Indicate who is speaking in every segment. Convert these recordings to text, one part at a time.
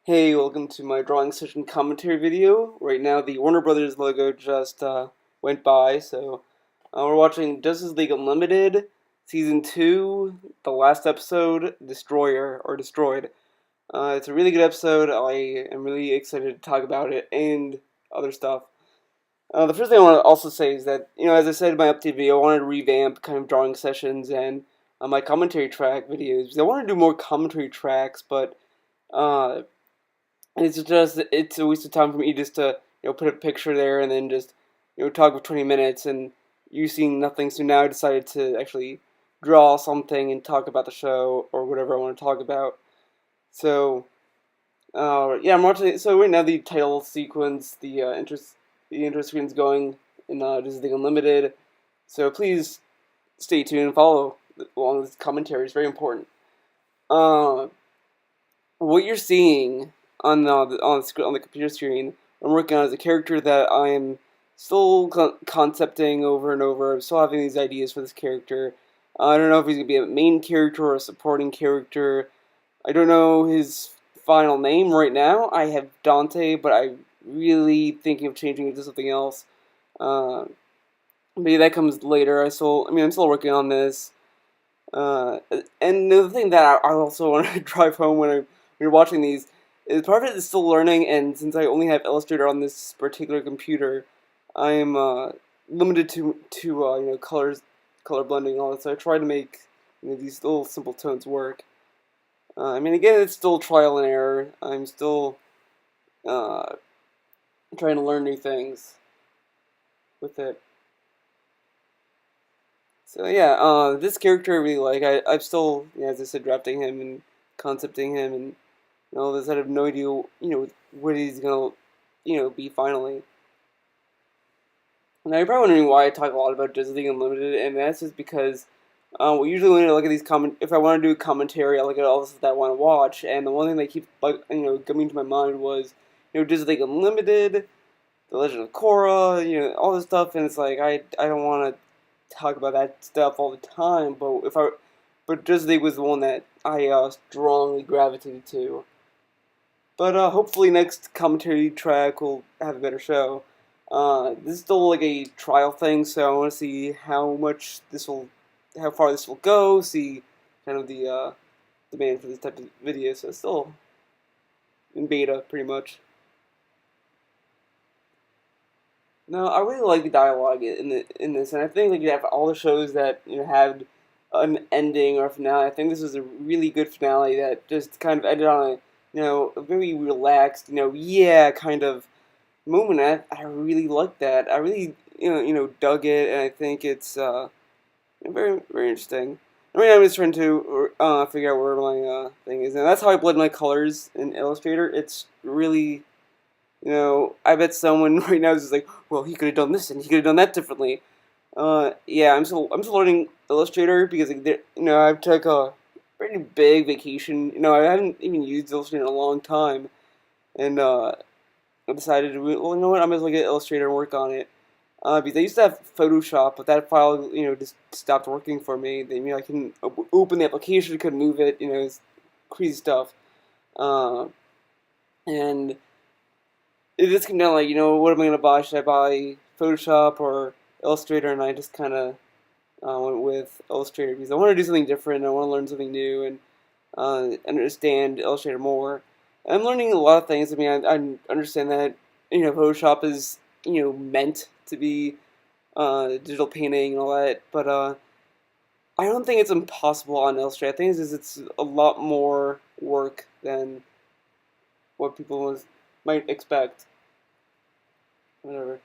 Speaker 1: Hey, welcome to my drawing session commentary video. Right now, the Warner Brothers logo just went by, so we're watching Justice League Unlimited, Season 2, the last episode, Destroyer, or Destroyed. It's a really good episode. I am really excited to talk about it and other stuff. The first thing I want to also say is that, as I said in my update video, I wanted to revamp kind of drawing sessions and my commentary track videos. Because I want to do more commentary tracks, but uh, it's a waste of time for me just to put a picture there and then just talk for 20 minutes and you seeing nothing. So now I decided to actually draw something and talk about the show or whatever I want to talk about. So yeah, I'm watching. So right now the title sequence, the intro screen's going in Disney Unlimited. So please stay tuned and follow along with this commentary. It's very important. Uh, what you're seeing on the computer screen, I'm working on is a character that I'm still concepting over and over. I'm still having these ideas for this character. I don't know if he's gonna be a main character or a supporting character. I don't know his final name right now. I have Dante, but I'm really thinking of changing it to something else. Uh, Maybe that comes later. I'm still working on this. And the thing that I also want to drive home when you're watching these is part of it is still learning, and since I only have Illustrator on this particular computer, I am limited to color blending and all that. So I try to make these little simple tones work. Again, it's still trial and error. I'm still uh, trying to learn new things with it. So yeah, this character I really like. I'm still, as I said, drafting him and concepting him and all this. I have no idea, what he's gonna, be finally. Now you're probably wondering why I talk a lot about Justice League Unlimited, and that's just because, well, usually when I look at these if I want to do commentary, I look at all this that I want to watch, and the one thing that keeps, coming to my mind was, Justice League Unlimited, The Legend of Korra, all this stuff, and it's like I don't want to talk about that stuff all the time, but Justice League was the one that I strongly gravitated to. But hopefully next commentary track will have a better show. This is still like a trial thing, so I want to see how far this will go. See kind of the demand for this type of video. So it's still in beta, pretty much. No, I really like the dialogue in this, and I think like you have all the shows that had an ending or a finale. I think this was a really good finale that just kind of ended on a very relaxed yeah kind of moment. I really like that. I really dug it, and I think it's very very interesting. I'm just trying to figure out where my thing is, and that's how I blend my colors in Illustrator. It's really I bet someone right now is just like, well, he could have done this and he could have done that differently. Yeah, I'm still learning Illustrator because I took a pretty big vacation. I hadn't even used Illustrator in a long time, and I decided, well, you know what, I might as well get Illustrator and work on it. Because I used to have Photoshop, but that file, just stopped working for me. Then, I couldn't open the application, couldn't move it, it's crazy stuff. Uh, and it just came down like, what am I gonna buy? Should I buy Photoshop or Illustrator? And I just kind of went with Illustrator because I want to do something different. I want to learn something new and understand Illustrator more. I'm learning a lot of things. I understand that Photoshop is meant to be digital painting and all that, but I don't think it's impossible on Illustrator. I think it's a lot more work than what people might expect. Whatever.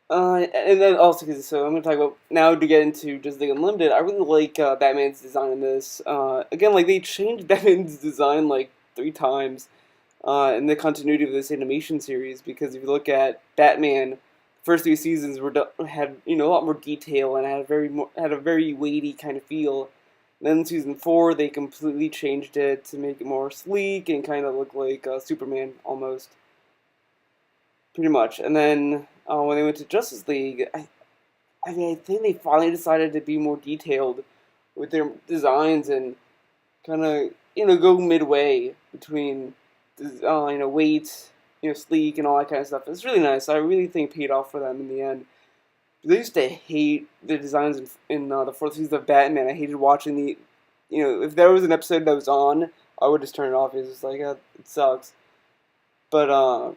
Speaker 1: And then also, so I'm gonna talk about now to get into just the Unlimited. I really like Batman's design in this. Again, like they changed Batman's design like 3 times in the continuity of this animation series. Because if you look at Batman, first 3 seasons had a lot more detail and had a very weighty kind of feel. Then season 4, they completely changed it to make it more sleek and kind of look like Superman almost, pretty much. And then when they went to Justice League, I think they finally decided to be more detailed with their designs and kind of go midway between, weight, sleek and all that kind of stuff. It's really nice. I really think it paid off for them in the end. They used to hate the designs in the fourth season of Batman. I hated watching if there was an episode that was on, I would just turn it off. It's just like, it sucks. But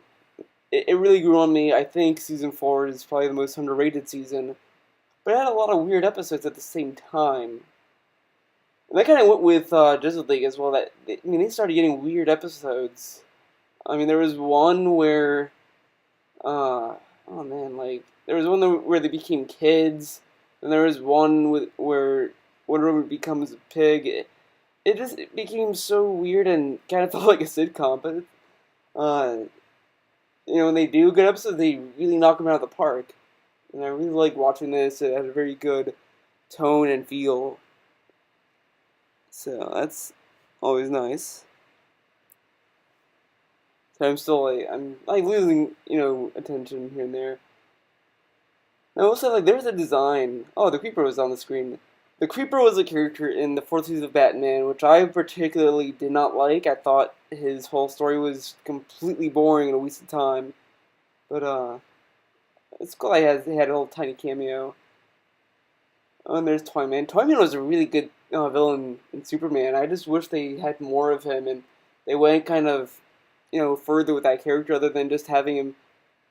Speaker 1: it really grew on me. I think season 4 is probably the most underrated season. But it had a lot of weird episodes at the same time. And that kind of went with Justice League as well. They started getting weird episodes. I mean, there was one where, oh man, like there was one where they became kids, and there was one where Wonder Woman becomes a pig. It became so weird and kind of felt like a sitcom. But when they do good episodes, they really knock them out of the park. And I really like watching this. It has a very good tone and feel. So that's always nice. So I'm losing, attention here and there. And also, there's a design. Oh, the Creeper was on the screen. The Creeper was a character in the fourth season of Batman, which I particularly did not like. I thought his whole story was completely boring and a waste of time. But, it's cool he had a little tiny cameo. Oh, and there's Toyman. Toyman was a really good villain in Superman. I just wish they had more of him, and they went kind of, further with that character other than just having him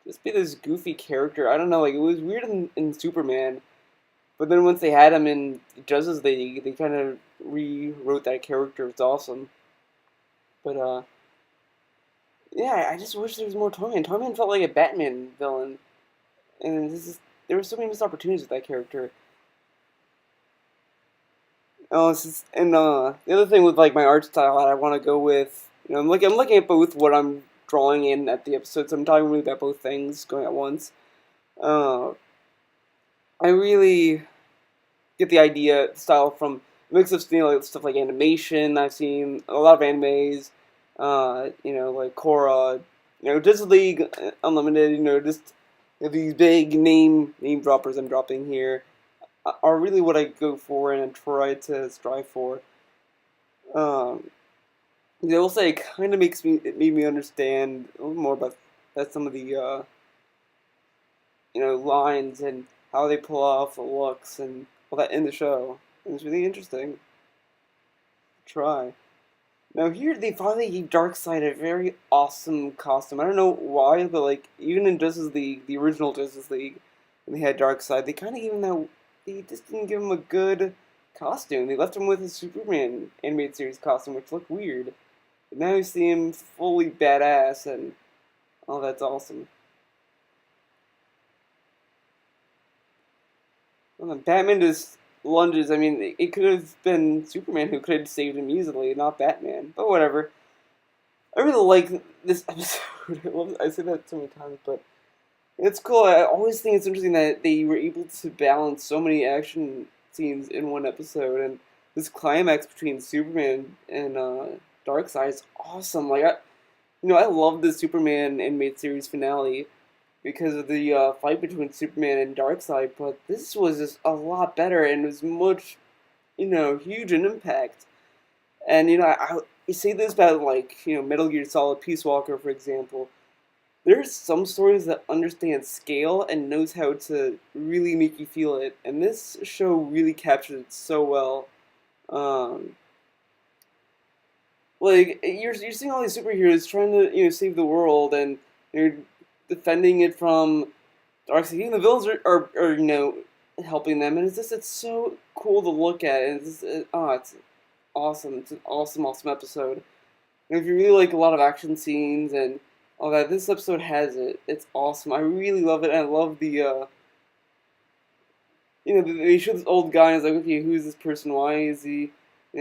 Speaker 1: just be this goofy character. I don't know, it was weird in Superman, but then once they had him in Justice League, they kind of rewrote that character. It's awesome. But, yeah, I just wish there was more Toyman. Toyman felt like a Batman villain, and there were so many missed opportunities with that character. Oh, the other thing with my art style that I want to go with, I'm looking at both what I'm drawing in at the episodes. I'm talking really about both things going at once. Uh, I really get the style from a mix of stuff like animation. I've seen a lot of animes, like Korra, Justice League Unlimited. Just these big name droppers I'm dropping here are really what I go for and try to strive for. Um, I will say it kind of it made me understand a little more about some of the lines and how they pull off the looks and all that in the show. It was really interesting. Try. Now here they finally gave Darkseid a very awesome costume. I don't know why, but even in Justice League, the original Justice League, when they had Darkseid, they kind of gave him that. They just didn't give him a good costume. They left him with his Superman animated series costume, which looked weird. But now you see him fully badass, and that's awesome. Batman just lunges. I mean, it could have been Superman who could have saved him easily, not Batman. But whatever. I really like this episode. I say that so many times, but it's cool. I always think it's interesting that they were able to balance so many action scenes in one episode, and this climax between Superman and Darkseid is awesome. I love the Superman animated series finale because of the fight between Superman and Darkseid, but this was just a lot better and was much, huge in impact. And I say this about Metal Gear Solid Peace Walker, for example. There's some stories that understand scale and knows how to really make you feel it, and this show really captured it so well. Um, you're seeing all these superheroes trying to save the world, and you're defending it from Darkseid. Even the villains are helping them, and it's so cool to look at, and it's awesome. It's an awesome episode. And if you really like a lot of action scenes and all that, this episode has it. It's awesome. I really love it. And I love they show this old guy and it's like, okay, who's this person? Why is he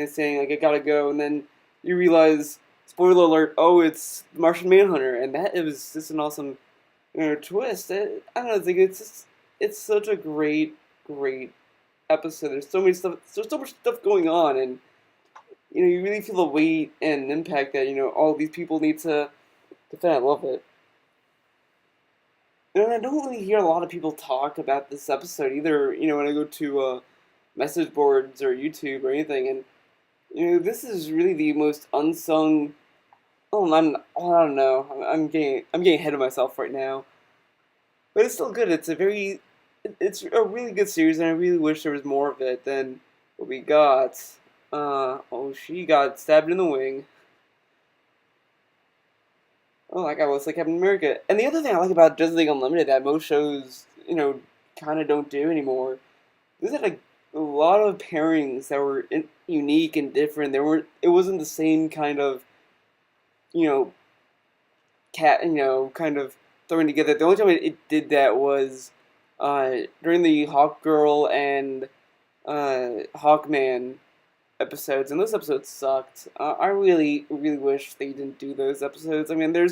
Speaker 1: saying I gotta go? And then you realize, spoiler alert, oh, it's the Martian Manhunter, and it was just an awesome twist. I don't know. It's such a great episode. There's so many stuff. There's so much stuff going on, and you really feel the weight and impact that all these people need to defend. I love it. And I don't really hear a lot of people talk about this episode either. When I go to message boards or YouTube or anything, and This is really the most unsung. I don't know. I'm getting ahead of myself right now, but it's still good. It's a really good series, and I really wish there was more of it than what we got. Oh, she got stabbed in the wing. Oh, that guy looks like Captain America. And the other thing I like about Justice League Unlimited that most shows, kind of don't do anymore, is that a lot of pairings that were unique and different. There weren't. It wasn't the same kind of, you know, kind of throwing together. The only time it did that was during the Hawk Girl and Hawkman episodes, and those episodes sucked. I really, really wish they didn't do those episodes. I mean, there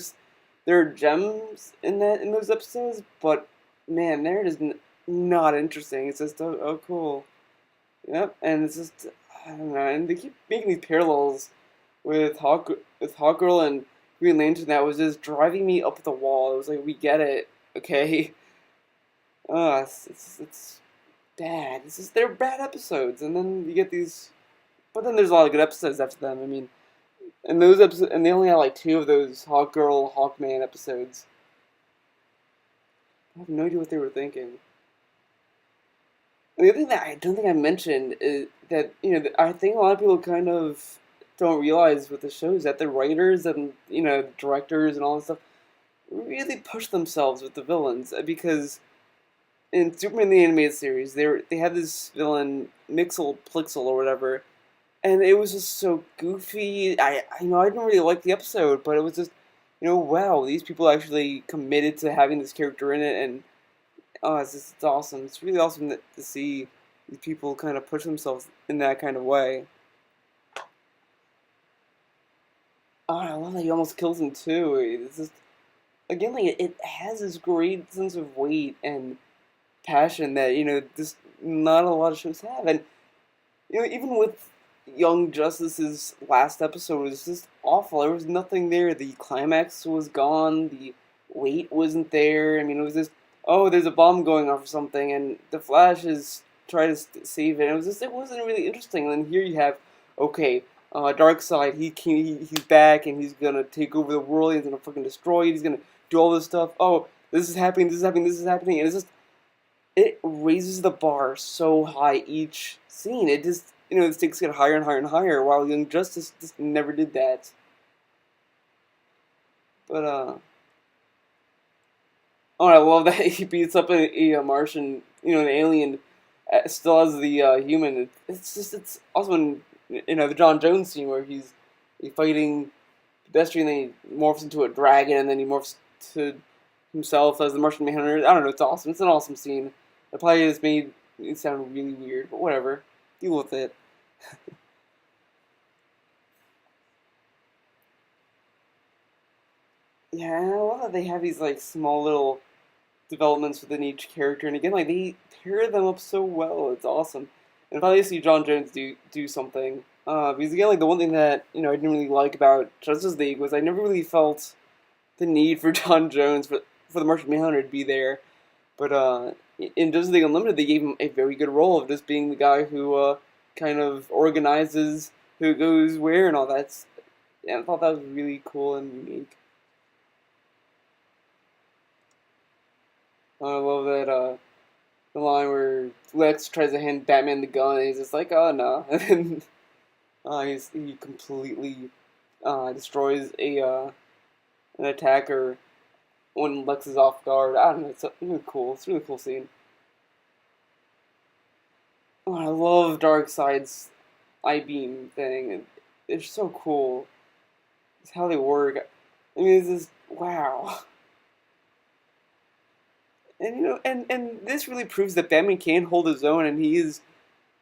Speaker 1: are gems in those episodes, but man, they're just not interesting. It's just oh cool, yep, and it's just I don't know, and they keep making these parallels with Hawkgirl and Green Lantern that was just driving me up the wall. It was like we get it, okay. It's bad. They're bad episodes, and then you get these. But then there's a lot of good episodes after them. I mean, and those episodes, and they only had like two of those Hawkgirl, Hawkman episodes. I have no idea what they were thinking. And the other thing that I don't think I mentioned is that I think a lot of people kind of don't realize with the show is that the writers and directors and all this stuff really push themselves with the villains because in Superman the Animated Series they had this villain Mixel Plixel or whatever, and it was just so goofy. I didn't really like the episode, but it was just wow, these people actually committed to having this character in it, and oh, it's awesome. It's really awesome to see these people kind of push themselves in that kind of way. Oh, I love that he almost kills him too. It's just again like it has this great sense of weight and passion that just not a lot of shows have, and even with Young Justice's last episode was just awful. There was nothing there. The climax was gone. The weight wasn't there. I mean, it was just oh, there's a bomb going off or something, and the Flash is trying to save it. It wasn't really interesting. And then here you have okay, Darkseid. He's back, and he's gonna take over the world. He's gonna fucking destroy it. He's gonna do all this stuff. Oh, this is happening. This is happening. This is happening, and it's just it raises the bar so high each scene. It just the stakes get higher and higher and higher. While Young Justice just never did that. But oh, I love that he beats up a Martian, an alien, still as the human. It's also in the John Jones scene where he's fighting pedestrian, then he morphs into a dragon, and then he morphs to himself as the Martian Manhunter. I don't know. It's awesome. It's an awesome scene. It probably just made it sound really weird, but whatever. Deal with it. Yeah, I love that they have these like small little developments within each character, and again, like they pair them up so well. It's awesome. And if I see John Jones do something, because again, like the one thing that I didn't really like about Justice League was I never really felt the need for John Jones for the Martian Manhunter to be there. But in Justice League Unlimited, they gave him a very good role of just being the guy who kind of organizes who goes where and all that. Yeah, I thought that was really cool and unique. I love that the line where Lex tries to hand Batman the gun, and he's just like, "Oh no," and then he completely destroys a an attacker when Lex is off guard. I don't know. It's really cool. It's a really cool scene. Oh, I love Darkseid's I beam thing. It's so cool. It's how they work. I mean, it's just wow. And and this really proves that Batman can hold his own, and he is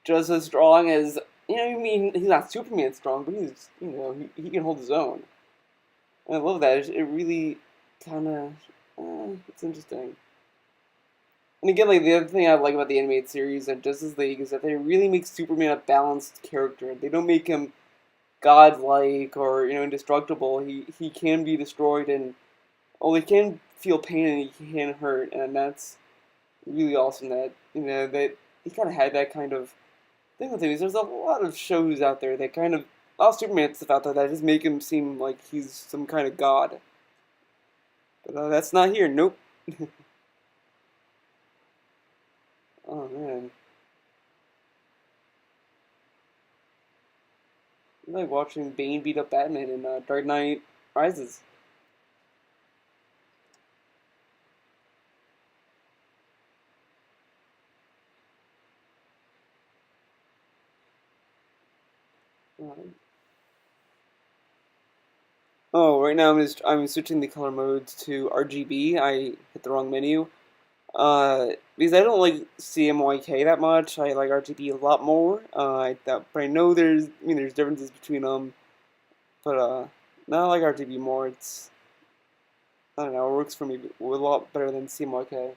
Speaker 1: just as strong as I mean, he's not Superman strong, but he's he can hold his own. And I love that. It really kind of it's interesting. And again, like the other thing I like about the animated series and Justice League is that they really make Superman a balanced character. They don't make him godlike or indestructible. He can be destroyed and he can feel pain and he can hurt, and that's really awesome. That that he kind of had that kind of thing with him is there's a lot of shows out there that kind of a lot of Superman stuff out there that just make him seem like he's some kind of god. But that's not here. Nope. Oh man, I like watching Bane beat up Batman in Dark Knight Rises. Uh, oh, right now I'm switching the color modes to RGB. I hit the wrong menu. Because I don't like CMYK that much. I like RGB a lot more. But I know there's differences between them. But no, I like RGB more. I don't know, it works for me a lot better than CMYK.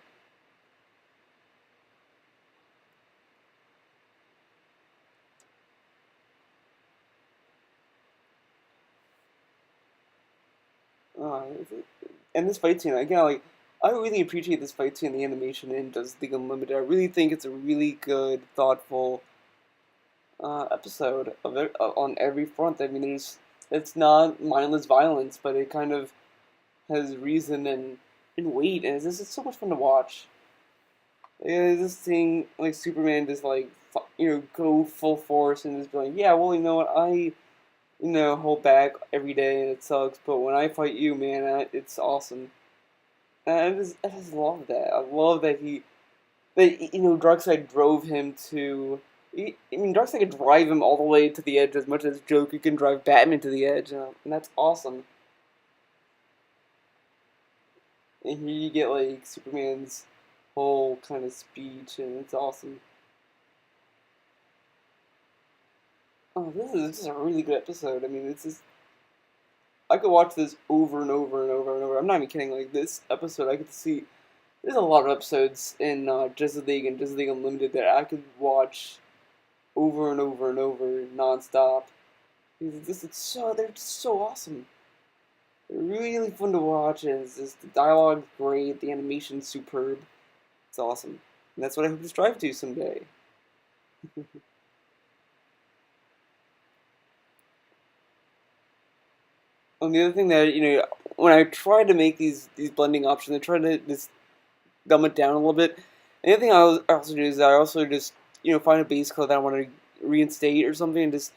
Speaker 1: Uh, and this fight scene, again, like I really appreciate this fight scene, the animation in Justice League Unlimited. I really think it's a really good, thoughtful episode of it on every front. I mean, it's not mindless violence, but it kind of has reason and weight, and it's so much fun to watch. Yeah, just seeing like Superman just like go full force and just be like, yeah, well, you know what, hold back every day and it sucks, but when I fight you, man, it's awesome. And I just love that. I love that Darkseid drove him to. I mean, Darkseid could drive him all the way to the edge as much as Joker can drive Batman to the edge, and that's awesome. And here you get like Superman's whole kind of speech, and it's awesome. Oh, this is a really good episode. I mean, it's just I could watch this over and over and over and over. I'm not even kidding. Like this episode, I get to see. There's a lot of episodes in Justice League and Justice League Unlimited that I could watch over and over and over nonstop. They're just so awesome. They're really fun to watch, and it's just the dialogue's great, the animation's superb. It's awesome, and that's what I hope to strive to someday. And the other thing that when I try to make these blending options, I try to just dumb it down a little bit. And the other thing I also do is I also just find a base color that I want to reinstate or something, and just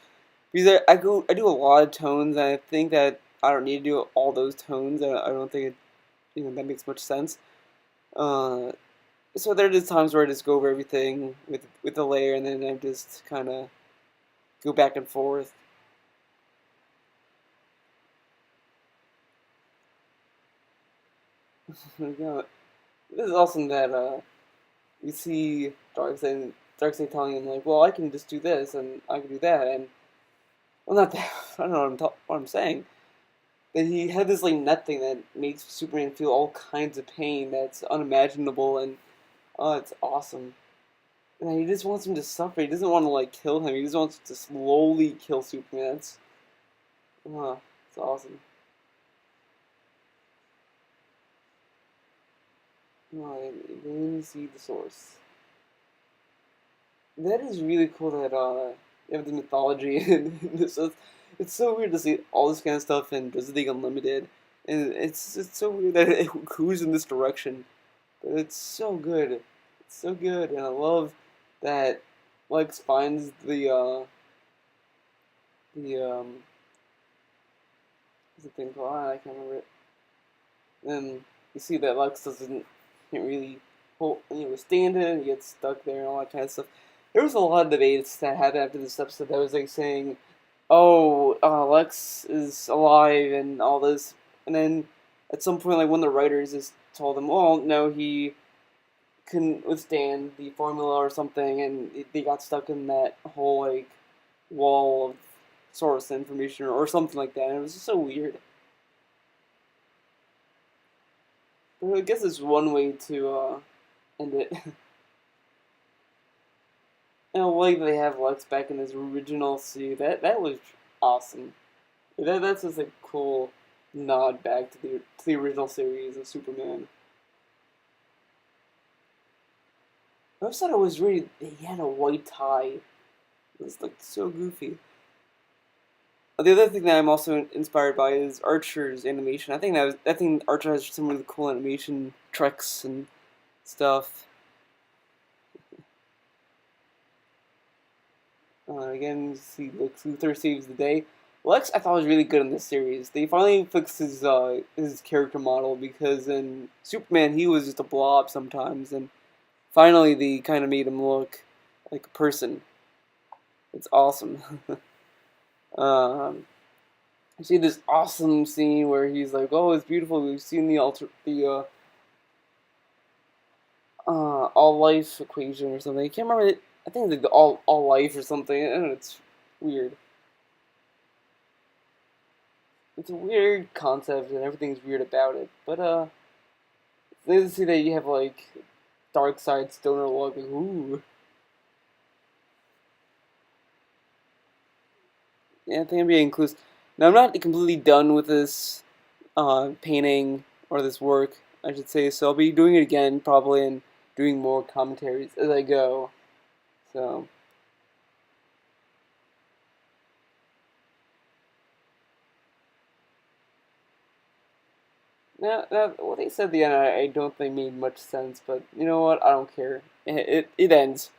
Speaker 1: because I do a lot of tones, and I think that I don't need to do all those tones. I don't think that makes much sense. Uh, so there are just times where I just go over everything with the layer, and then I just kind of go back and forth. This is awesome that you see Darkseid telling him like, well, I can just do this and I can do that, and well, not that. I don't know what I'm saying. That he had this like net thing that makes Superman feel all kinds of pain that's unimaginable, and oh, it's awesome. And he just wants him to suffer. He doesn't want to like kill him. He just wants to slowly kill Superman. It's awesome. Oh, then you see the source. That is really cool that you have the mythology and this. It's so weird to see all this kind of stuff in Justice League Unlimited, and it's so weird that it goes in this direction. But it's so good. It's so good, and I love that Lex finds the what's the thing called? I can't remember it. And you see that Lex can't really stand it, and he gets stuck there and all that kind of stuff. There was a lot of debates that happened after this episode that was like saying, "Oh, Lex is alive" and all this, and then at some point, like one of the writers just told him, "Well, no, he couldn't withstand the formula or something," and they got stuck in that whole like wall of source information or something like that, and it was just so weird. But I guess it's one way to end it. And I like that they have Lex back in his original suit. That was awesome. That's just a cool nod back to the original series of Superman. I always thought it was really he had a white tie. It's like so goofy. The other thing that I'm also inspired by is Archer's animation. I think Archer has some really cool animation tricks and stuff. Again, you see Lex Luthor saves the day. Lex, I thought was really good in this series. They finally fixed his character model because in Superman he was just a blob sometimes, and finally they kind of made him look like a person. It's awesome. um, you see this awesome scene where he's like, "Oh, it's beautiful. We've seen the all life equation or something. I can't remember it. I think it's like the all life or something. I don't know, it's weird. It's a weird concept and everything's weird about it. But it's nice to see that you have like dark side stoner look. Like, ooh, yeah, I think I'm being inclusive. Now I'm not completely done with this painting or this work, I should say. So I'll be doing it again probably and doing more commentaries as I go. So. Now, what they said at the end, I don't think made much sense, but you know what? I don't care. It ends.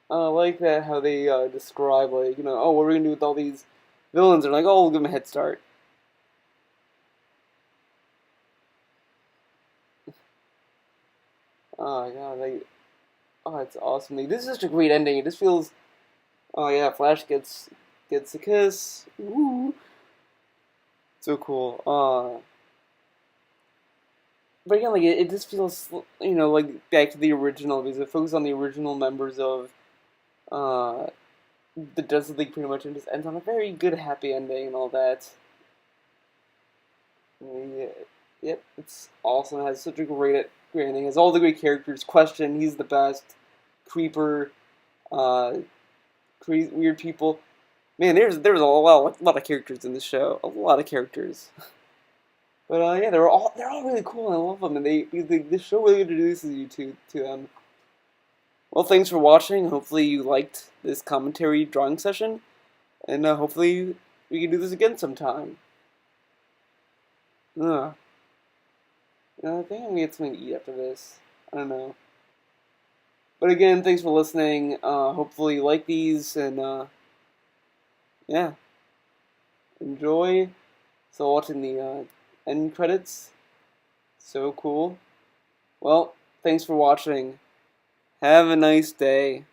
Speaker 1: I like that how they describe, like, oh, what are we gonna do with all these villains? They're like, oh, we'll give them a head start. Oh my god, like, oh, it's awesome. Like, this is such a great ending. It just feels, oh yeah, Flash gets a kiss. Woo, so cool. But again, like it just feels, like back to the original because it focuses on the original members of uh the Justice League pretty much and just ends on a very good happy ending and all that. Yeah, yep, it's awesome. It has such a great ending. It has all the great characters. Question, he's the best. Creeper, uh, crazy weird people. Man, there's a lot of characters in the show. A lot of characters. But yeah, they're all really cool. And I love them, and this show really introduces you to them. Well, thanks for watching. Hopefully you liked this commentary drawing session, and hopefully we can do this again sometime. Ugh. I think I'm gonna get something to eat after this. I don't know. But again, thanks for listening. Hopefully you like these, and yeah, enjoy. So watching the end credits, so cool. Well, thanks for watching. Have a nice day.